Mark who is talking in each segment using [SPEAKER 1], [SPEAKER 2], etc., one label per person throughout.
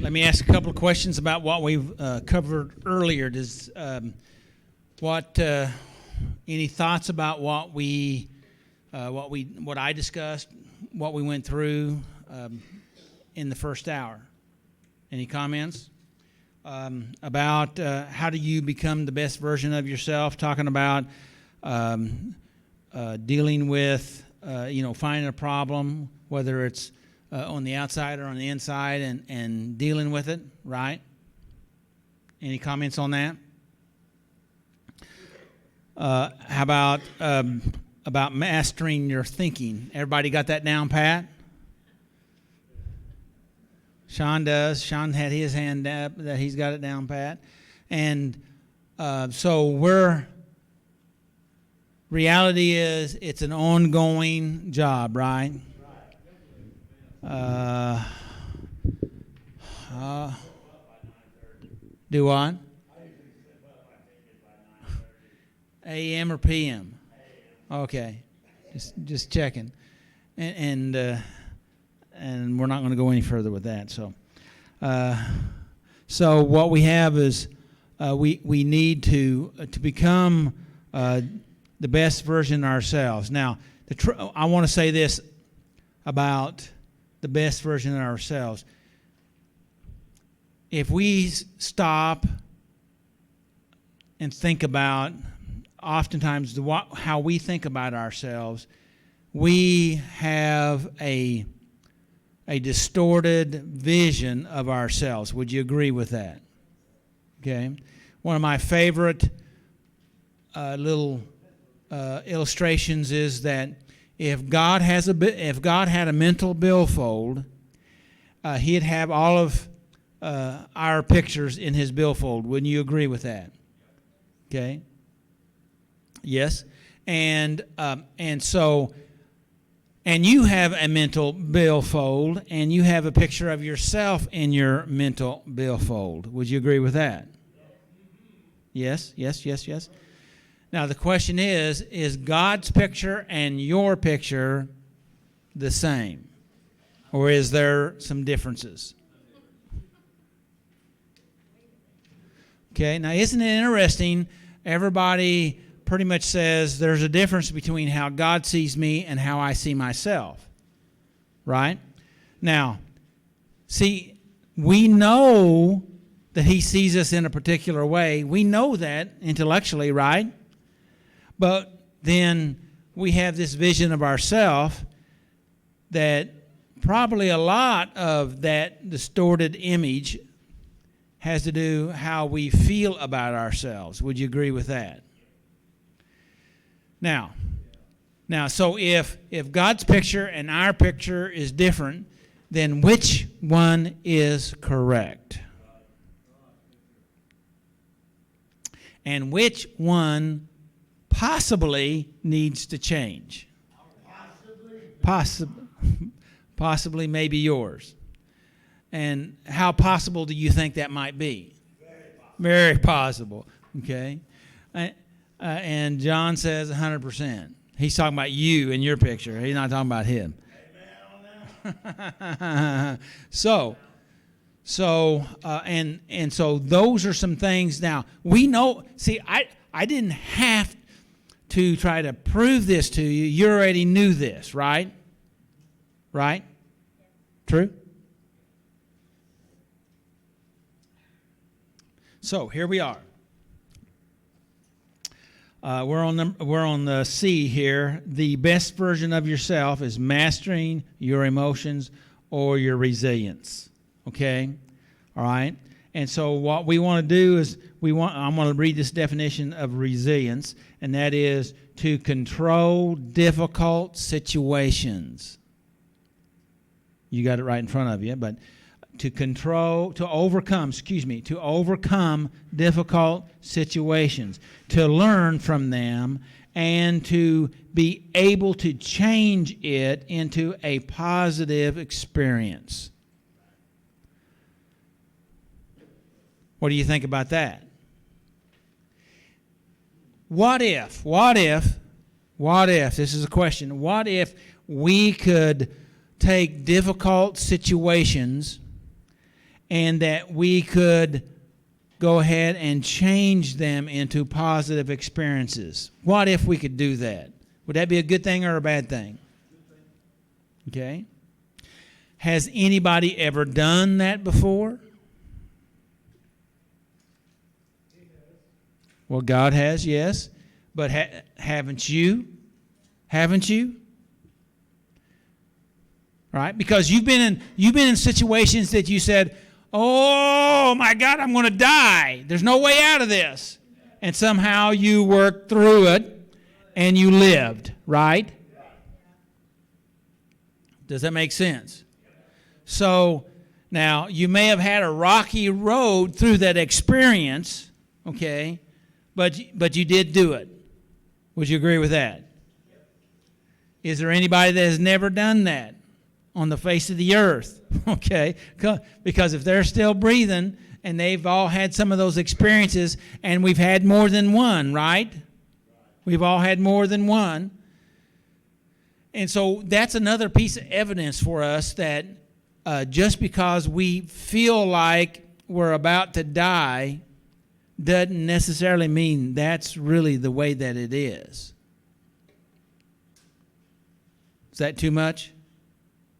[SPEAKER 1] Let me ask a couple of questions about what we've covered earlier. Any thoughts about what I discussed, what we went through in the first hour? Any comments about how do you become the best version of yourself? Talking about dealing with finding a problem, whether it's on the outside or on the inside, and dealing with it, right? Any comments on that? How about mastering your thinking? Everybody got that down pat? Sean does. Sean had his hand up that he's got it down pat. And reality is it's an ongoing job, right? Do what? AM or PM? Okay, just checking, and we're not going to go any further with that. So what we have is we need to become the best version of ourselves. Now, I want to say this about the best version of ourselves. If we stop and think about oftentimes how we think about ourselves, we have a distorted vision of ourselves. Would you agree with that? Okay. One of my favorite little illustrations is that if God had a mental billfold, he'd have all of our pictures in his billfold. Wouldn't you agree with that? Okay. Yes. And you have a mental billfold, and you have a picture of yourself in your mental billfold. Would you agree with that? Yes. Now, the question is God's picture and your picture the same? Or is there some differences? Okay, now isn't it interesting? Everybody pretty much says there's a difference between how God sees me and how I see myself. Right? Now, see, we know that he sees us in a particular way. We know that intellectually, right? But then we have this vision of ourselves that probably a lot of that distorted image has to do how we feel about ourselves. Would you agree with that? Now, so if God's picture and our picture is different, then which one is correct? And which one possibly needs to change? Possibly maybe yours. And how possible do you think that might be? Very possible. Okay. And John says 100%. He's talking about you in your picture. He's not talking about him. So those are some things. Now, we know, see, I didn't have to try to prove this to you. You already knew this, right? Right? True? So here we are. We're on the C here. The best version of yourself is mastering your emotions or your resilience. Okay? All right? And so what we want to do is I'm going to read this definition of resilience, and that is to control difficult situations. You got it right in front of you, but to overcome difficult situations, to learn from them, and to be able to change it into a positive experience. What do you think about that? What if, this is a question, what if we could take difficult situations and that we could go ahead and change them into positive experiences. What if we could do that? Would that be a good thing or a bad thing? Okay. Has anybody ever done that before? Well, God has, yes. But haven't you? Haven't you? Right? Because you've been in situations that you said, "Oh my God, I'm going to die. There's no way out of this." And somehow you worked through it and you lived, right? Does that make sense? So now you may have had a rocky road through that experience, okay? But you did do it. Would you agree with that? Is there anybody that has never done that on the face of the earth? Okay? Because if they're still breathing and they've all had some of those experiences, and we've had more than one, right? We've all had more than one. And so that's another piece of evidence for us that just because we feel like we're about to die doesn't necessarily mean that's really the way that it is. Is that too much?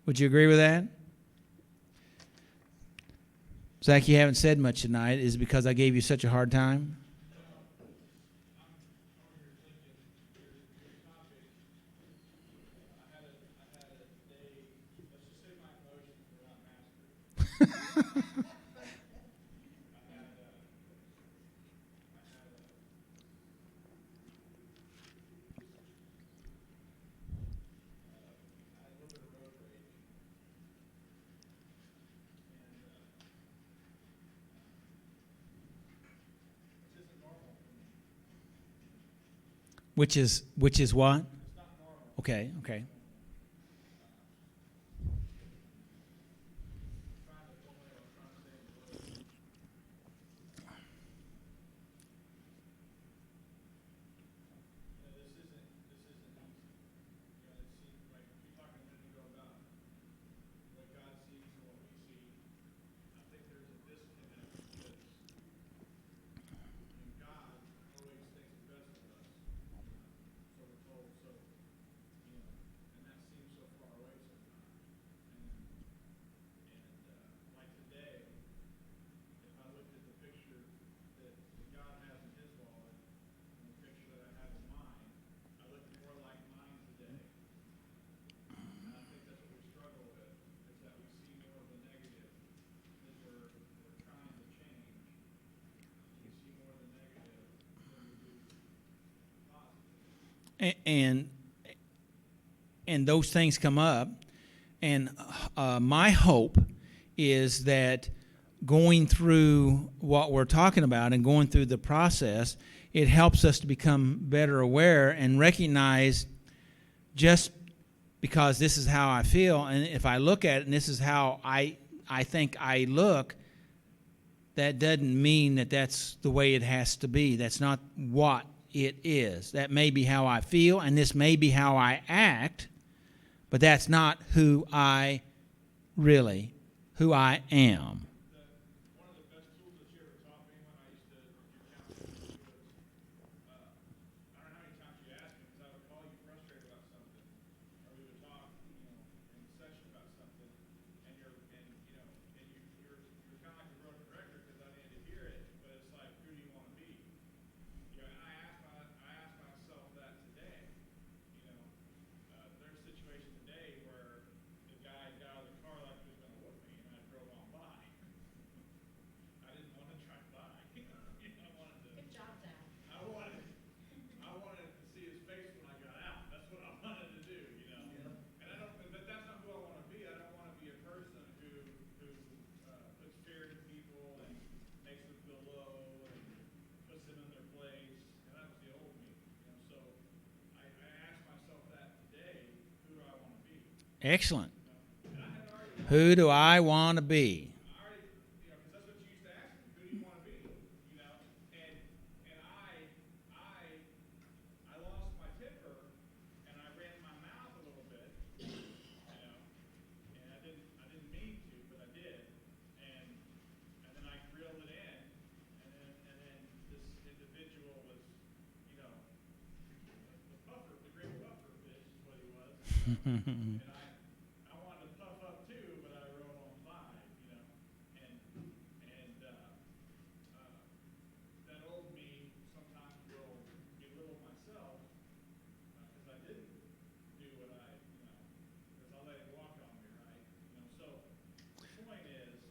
[SPEAKER 1] Would you agree with that? Zach, you haven't said much tonight. Is it because I gave you such a hard time? Which is what? Okay, okay. And those things come up, and my hope is that going through what we're talking about and going through the process, it helps us to become better aware and recognize, just because this is how I feel, and if I look at it and this is how I think I look, that doesn't mean that that's the way it has to be. That's not what it is. That may be how I feel, and this may be how I act, but that's not who I am. Excellent. Who do I want to be? Mhm.
[SPEAKER 2] I wanted to puff up too, but I wrote on 5, that old me sometimes will belittle myself because I didn't do what because I let it walk on me, right? So the point is,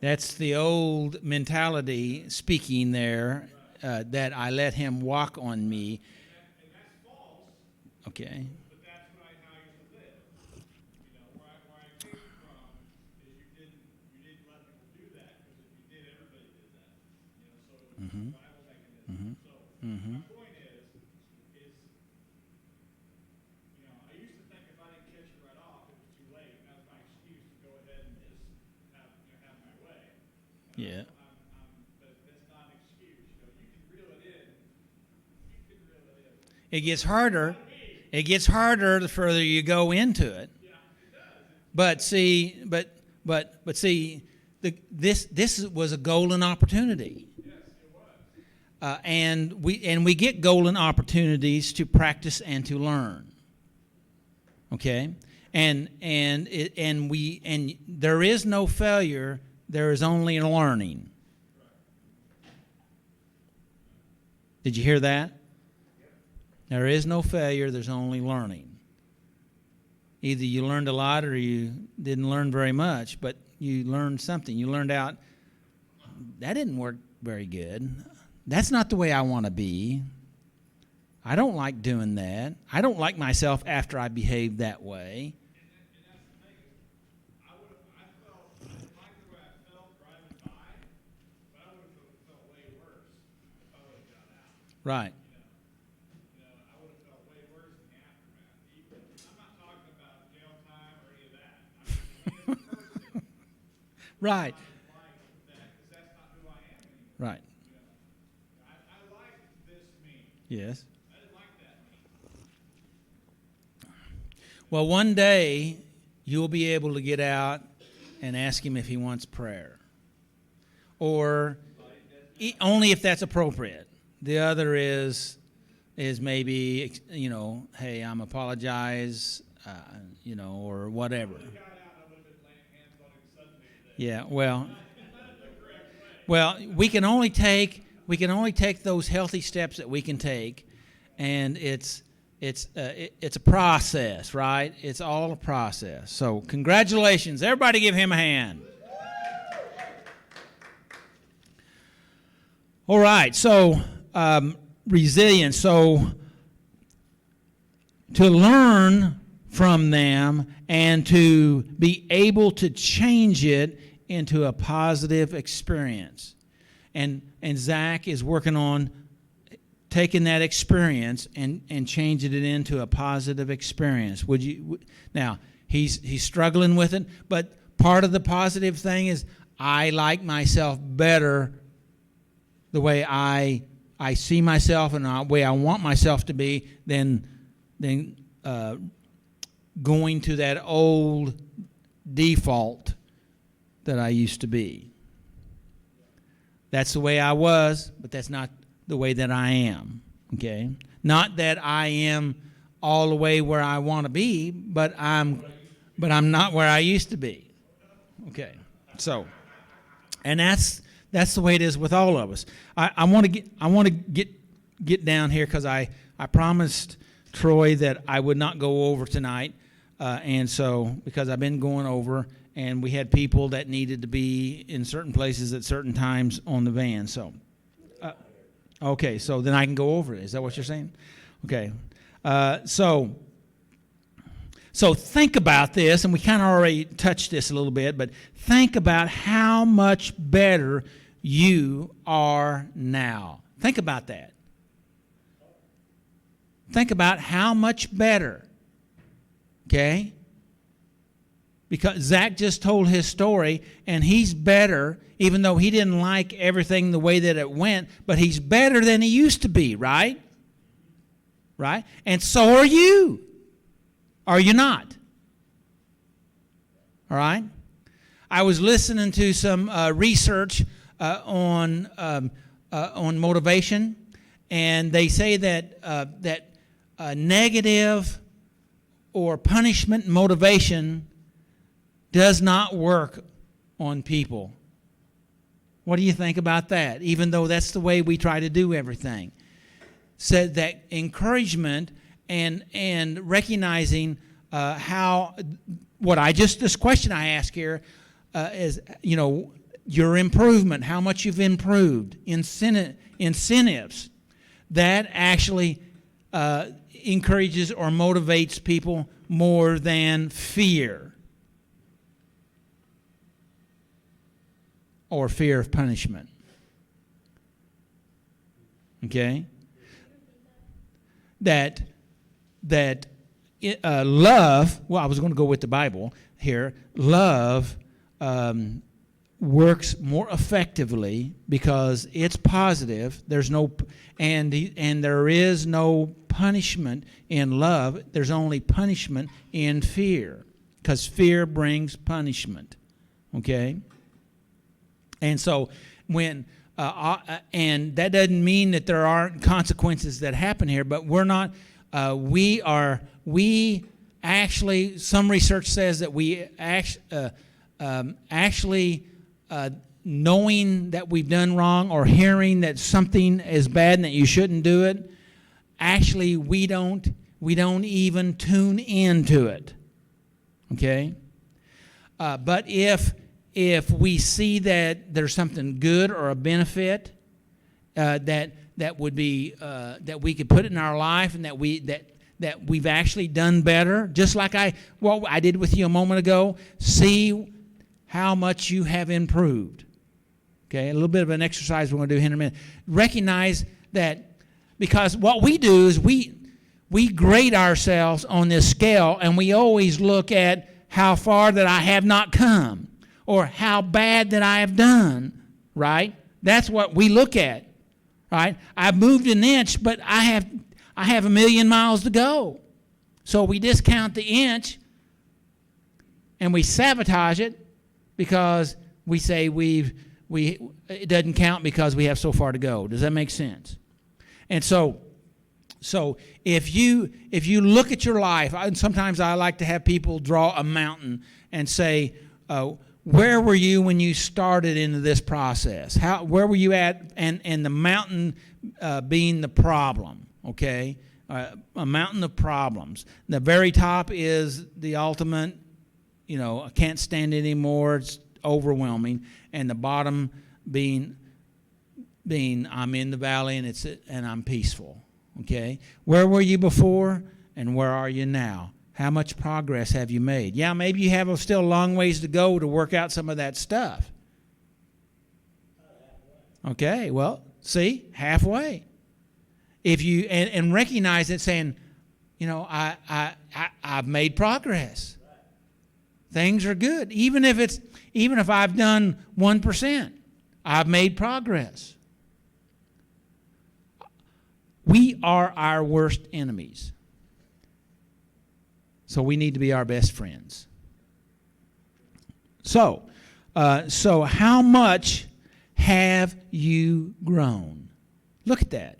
[SPEAKER 1] That's the old mentality speaking there, that I let him walk on me.
[SPEAKER 2] and that's false.
[SPEAKER 1] Okay.
[SPEAKER 2] But that's what how I used to live. Where I came from is you didn't let people do that because if you did, everybody did that. So it was
[SPEAKER 1] Mm-hmm.
[SPEAKER 2] survival mechanism. So
[SPEAKER 1] Mm-hmm.
[SPEAKER 2] my point is I used to think if I didn't catch it right off, it was too late. And that was my excuse to go ahead and just have my way.
[SPEAKER 1] Yeah.
[SPEAKER 2] But that's not an excuse. You can reel it in. You can reel it in.
[SPEAKER 1] It gets harder. It gets harder the further you go into it.
[SPEAKER 2] Yeah, it does.
[SPEAKER 1] But see, this was a golden opportunity.
[SPEAKER 2] Yes, it was.
[SPEAKER 1] And we get golden opportunities to practice and to learn. Okay, and there is no failure. There is only learning. Did you hear that? There is no failure. There's only learning. Either you learned a lot or you didn't learn very much, but you learned something. You learned out that didn't work very good. That's not the way I want to be. I don't like doing that. I don't like myself after I behave that way.
[SPEAKER 2] And that's the thing. I felt like the way I felt driving by, but I would have felt way worse if I would have got out.
[SPEAKER 1] Right.
[SPEAKER 2] I would have felt way worse in the aftermath. I'm not talking about jail time or any of that. I mean, as a person,
[SPEAKER 1] Right.
[SPEAKER 2] like that, because that's not who I am anymore.
[SPEAKER 1] Right.
[SPEAKER 2] I like this me.
[SPEAKER 1] Yes.
[SPEAKER 2] I didn't like that me.
[SPEAKER 1] Well, one day you'll be able to get out and ask him if he wants prayer, or only if that's appropriate. The other is maybe hey, I'm apologize, or whatever. Yeah. Well, we can only take those healthy steps that we can take, and it's a process, right? It's all a process. So congratulations. Everybody give him a hand. All right. So resilience. So to learn from them and to be able to change it into a positive experience. And Zach is working on taking that experience and changing it into a positive experience. Now, he's struggling with it, but part of the positive thing is I like myself better the way I see myself and the way I want myself to be than going to that old default that I used to be. That's the way I was, but that's not the way that I am. Okay? Not that I am all the way where I want to be, but I'm not where I used to be. Okay. So, and that's the way it is with all of us. I want to get down here because I promised Troy that I would not go over tonight, and so because I've been going over, and we had people that needed to be in certain places at certain times on the van. So, okay, so then I can go over it. Is that what you're saying? Okay, so think about this, and we kind of already touched this a little bit, but think about how much better you are now. Think about that. Think about how much better. Okay? Because Zach just told his story, and he's better, even though he didn't like everything the way that it went, but he's better than he used to be, right? Right? And so are you. Are you not? All right? I was listening to some research on motivation, and they say that negative or punishment motivation does not work on people. What do you think about that? Even though that's the way we try to do everything. Said that encouragement and recognizing how this question I ask here is, your improvement, how much you've improved, incentives, that actually encourages or motivates people more than fear or fear of punishment. Okay? That love, well, I was going to go with the Bible here. Love works more effectively because it's positive. There's no, and there is no punishment in love. There's only punishment in fear, because fear brings punishment. Okay. And so when and that doesn't mean that there aren't consequences that happen here, but we're not. We actually, some research says that we actually knowing that we've done wrong or hearing that something is bad and that you shouldn't do it, actually we don't even tune into it. Okay? But if we see that there's something good or a benefit that would be that we could put in our life, and that we've actually done better, just like I did with you a moment ago, see how much you have improved. Okay, a little bit of an exercise we're going to do here in a minute. Recognize that, because what we do is we grade ourselves on this scale, and we always look at how far that I have not come, or how bad that I have done, right? That's what we look at, right? I've moved an inch, but I have 1,000,000 miles to go. So we discount the inch and we sabotage it because we say it doesn't count because we have so far to go. Does that make sense? And so if you look at your life, sometimes I like to have people draw a mountain and say, where were you when you started into this process? Where were you at? And the mountain being the problem, okay? A mountain of problems. The very top is the ultimate, I can't stand it anymore, it's overwhelming. And the bottom being I'm in the valley and I'm peaceful, okay? Where were you before and where are you now? How much progress have you made? Yeah, maybe you have still a long ways to go to work out some of that stuff. Okay, well, see, halfway. If you and recognize it, saying, I've made progress. Things are good, even if I've done 1%, I've made progress. We are our worst enemies. So we need to be our best friends. So how much have you grown? Look at that.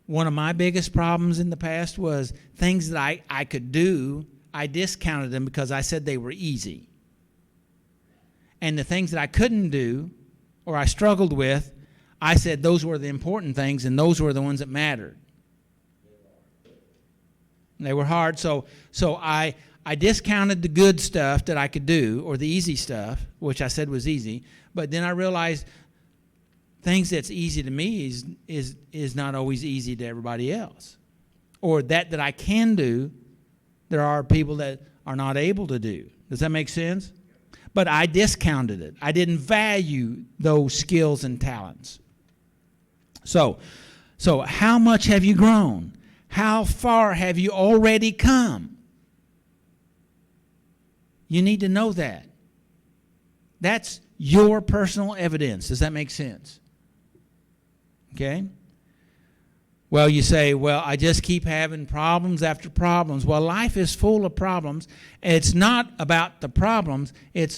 [SPEAKER 1] One of my biggest problems in the past was things that I could do, I discounted them because I said they were easy. And the things that I couldn't do or I struggled with, I said those were the important things and those were the ones that mattered. They were hard, so I discounted the good stuff that I could do, or the easy stuff, which I said was easy. But then I realized things that's easy to me is not always easy to everybody else. Or that I can do, there are people that are not able to do. Does that make sense? But I discounted it. I didn't value those skills and talents. So how much have you grown? How far have you already come? You need to know that. That's your personal evidence. Does that make sense? Okay? Well, you say, I just keep having problems after problems. Well, life is full of problems. It's not about the problems. It's